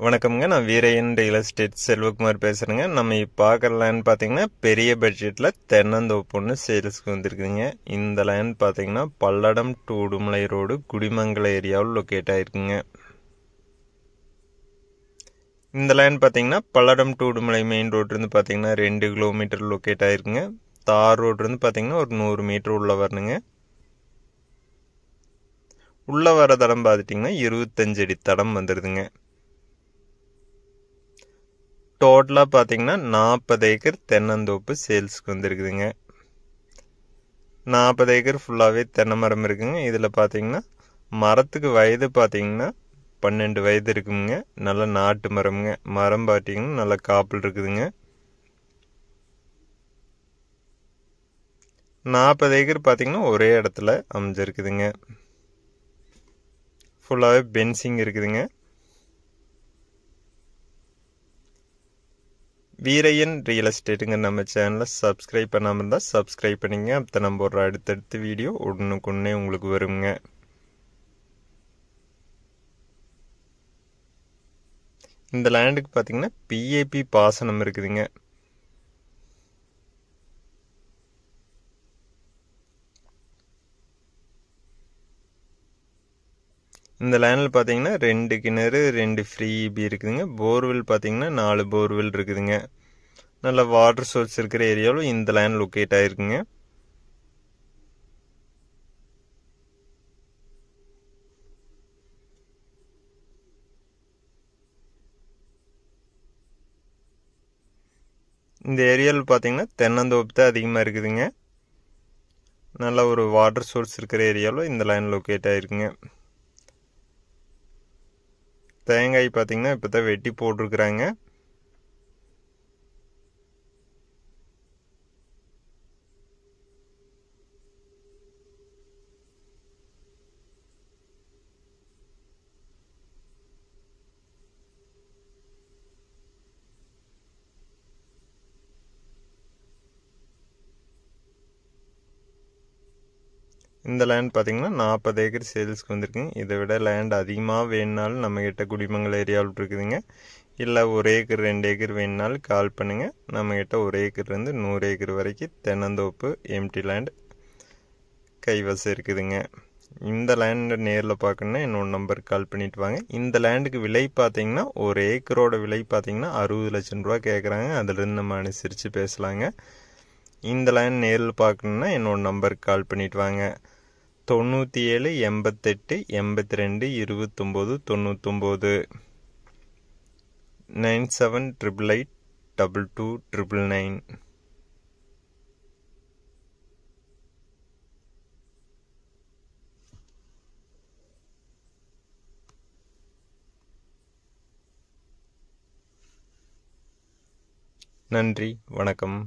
வணக்கம்ங்க. நான் Veeraiyan real estate Selvakumar பேசுகிறேங்க. நம்ம இப்போ பார்க்குற லேண்ட் பார்த்தீங்கன்னா பெரிய பட்ஜெட்டில் தென்னந்தோப்பு ஒன்று சேல்ஸ்க்கு வந்துருக்குதுங்க. இந்த லேண்ட் பார்த்தீங்கன்னா பல்லடம் டு உடுமலை ரோடு குடிமங்கலம் ஏரியாவில் லொக்கேட் ஆகிருக்குங்க. இந்த லேண்ட் பார்த்தீங்கன்னா பல்லடம் டு உடுமலை மெயின் ரோட்லேருந்து பார்த்தீங்கன்னா 2 கிலோமீட்டர் லொக்கேட் ஆகிருக்குங்க. தார் ரோட்லேருந்து பார்த்தீங்கன்னா ஒரு 100 மீட்டர் உள்ளே வரணுங்க. உள்ளே வர தடம் பார்த்துட்டிங்கன்னா 25 அடி தடம் வந்துடுதுங்க. டோட்டலாக பார்த்தீங்கன்னா 40 ஏக்கர் தென்னந்தோப்பு சேல்ஸ்க்கு வந்துருக்குதுங்க. 40 ஏக்கர் ஃபுல்லாகவே தென்னை மரம் இருக்குங்க. இதில் பார்த்தீங்கன்னா மரத்துக்கு வயது பார்த்தீங்கன்னா 12 வயது இருக்குங்க. நல்ல நாட்டு மரம்ங்க. மரம் பார்த்தீங்கன்னா நல்ல காப்பில் இருக்குதுங்க. 40 ஏக்கர் பார்த்தீங்கன்னா ஒரே இடத்துல அமைஞ்சிருக்குதுங்க. ஃபுல்லாகவே பென்சிங் இருக்குதுங்க. வீரையன் ரியல் எஸ்டேட்டுங்க நம்ம சேனலை சப்ஸ்கிரைப் பண்ணாமல் இருந்தால் சப்ஸ்கிரைப் பண்ணிங்க. அப்போ நம்ம ஒரு அடுத்தடுத்த வீடியோ உடனுக்குடனே உங்களுக்கு வருங்க. இந்த லேண்டுக்கு பார்த்தீங்கன்னா பிஏபி பாசனம் இருக்குதுங்க. இந்த லேண்டில் பார்த்தீங்கன்னா 2 கிணறு 2 ஃப்ரீ இபி இருக்குதுங்க. போர்வெல் பார்த்தீங்கன்னா 4 போர்வெல் இருக்குதுங்க. நல்ல வாட்டர் சோர்ஸ் இருக்கிற ஏரியாவில் இந்த லேண்ட் லொக்கேட் ஆகிருக்குங்க. இந்த ஏரியாவில் பார்த்தீங்கன்னா தென்னந்தோப்பு தான் அதிகமாக இருக்குதுங்க. நல்ல ஒரு வாட்டர் சோர்ஸ் இருக்கிற ஏரியாவில் இந்த லேண்ட் லொக்கேட் ஆகிருக்குங்க. தேங்காய் பார்த்தீங்கன்னா இப்போ தான் வெட்டி போட்டிருக்குறாங்க. இந்த லேண்ட் பார்த்தீங்கன்னா 40 ஏக்கர் சேல்ஸ்க்கு வந்துருக்குங்க. இதை விட லேண்ட் அதிகமாக வேணுனாலும் நம்மக்கிட்ட குடிமங்கலம் ஏரியாவில் இருக்குதுங்க. இல்லை 1 ஏக்கர் 2 ஏக்கர் வேணுனாலும் கால் பண்ணுங்கள். நம்மக்கிட்ட 1 ஏக்கர்லேருந்து 100 ஏக்கர் வரைக்கும் தென்னந்தோப்பு எம்டி லேண்ட் கைவசம் இருக்குதுங்க. இந்த லேண்டை நேரில் பார்க்கணுன்னா என்னோட நம்பருக்கு கால் பண்ணிட்டு வாங்க. இந்த லேண்டுக்கு விலை பார்த்தீங்கன்னா 1 ஏக்கரோட விலை பார்த்தீங்கன்னா 60 லட்சம் ரூபா கேட்குறாங்க. அதுலேருந்து நம்ம அனுசரித்து பேசலாங்க. இந்த லேண்ட் நேரில் பார்க்கணுன்னா என்னோட நம்பருக்கு கால் பண்ணிட்டு வாங்க. 97 88 82 29 99 9788 22 999. நன்றி, வணக்கம்.